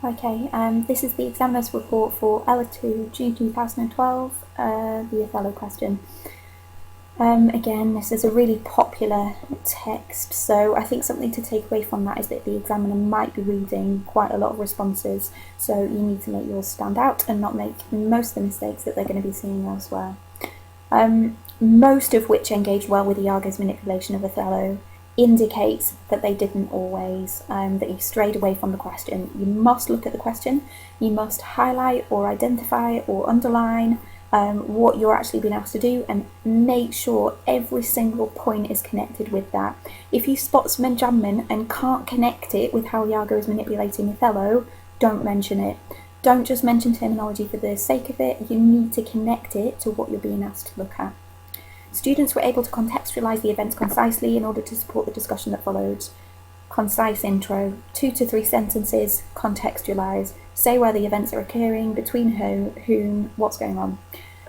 Okay, this is the examiner's report for L2, June 2012, the Othello question. Again, this is a really popular text, so I think something to take away from that is that the examiner might be reading quite a lot of responses, so you need to make yours stand out and not make most of the mistakes that they're going to be seeing elsewhere. Most of which engaged well with Iago's manipulation of Othello, indicates that they didn't always, that you strayed away from the question. You must look at the question, you must highlight or identify or underline what you're actually being asked to do, and make sure every single point is connected with that. If you spot some enjambment and can't connect it with how Iago is manipulating Othello, don't mention it. Don't just mention terminology for the sake of it, you need to connect it to what you're being asked to look at. Students were able to contextualise the events concisely in order to support the discussion that followed. Concise intro, 2 to 3 sentences, contextualise, say where the events are occurring, between whom, what's going on.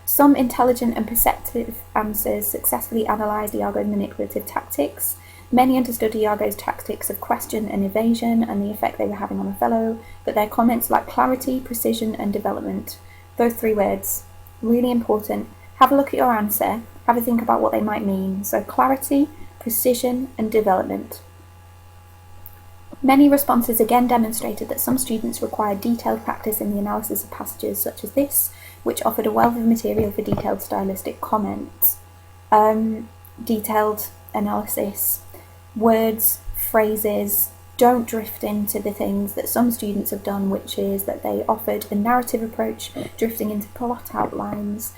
Some intelligent and perceptive answers successfully analysed Iago's manipulative tactics. Many understood Iago's tactics of question and evasion and the effect they were having on Othello, but their comments lacked clarity, precision and development. Those 3 words, really important. Have a look at your answer, have a think about what they might mean. So clarity, precision and development. Many responses again demonstrated that some students required detailed practice in the analysis of passages such as this, which offered a wealth of material for detailed stylistic comments. Detailed analysis, words, phrases, don't drift into the things that some students have done, which is that they offered a narrative approach, drifting into plot outlines.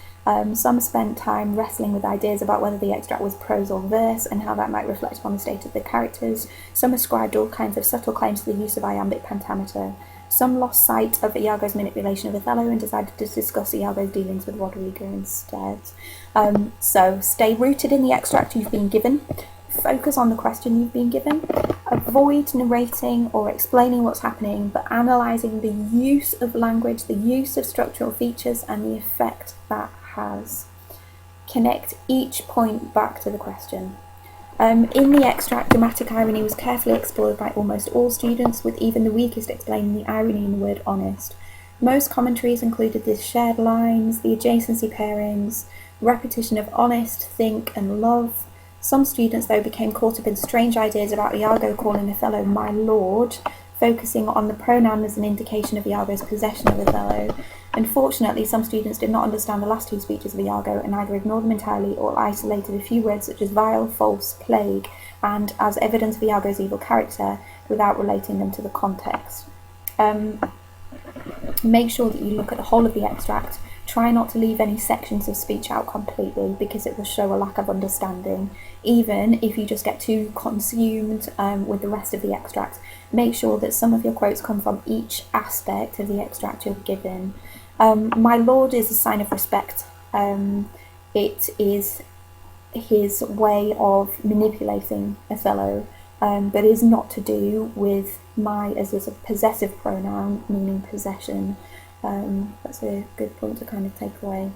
Some spent time wrestling with ideas about whether the extract was prose or verse and how that might reflect upon the state of the characters. Some ascribed all kinds of subtle claims to the use of iambic pentameter. Some lost sight of Iago's manipulation of Othello and decided to discuss Iago's dealings with Roderigo instead. So stay rooted in the extract you've been given. Focus on the question you've been given. Avoid narrating or explaining what's happening, but analysing the use of language, the use of structural features, and the effect that has. Connect each point back to the question. In the extract, dramatic irony was carefully explored by almost all students, with even the weakest explaining the irony in the word honest. Most commentaries included the shared lines, the adjacency pairings, repetition of honest, think, and love. Some students, though, became caught up in strange ideas about Iago calling Othello my lord, focusing on the pronoun as an indication of Iago's possession of Othello. Unfortunately, some students did not understand the last 2 speeches of Iago and either ignored them entirely or isolated a few words such as vile, false, plague, and as evidence of Iago's evil character without relating them to the context. Make sure that you look at the whole of the extract. Try not to leave any sections of speech out completely because it will show a lack of understanding. Even if you just get too consumed with the rest of the extract, make sure that some of your quotes come from each aspect of the extract you're given. My lord is a sign of respect. It is his way of manipulating Othello, but is not to do with my as a possessive pronoun, meaning possession. That's a good point to kind of take away.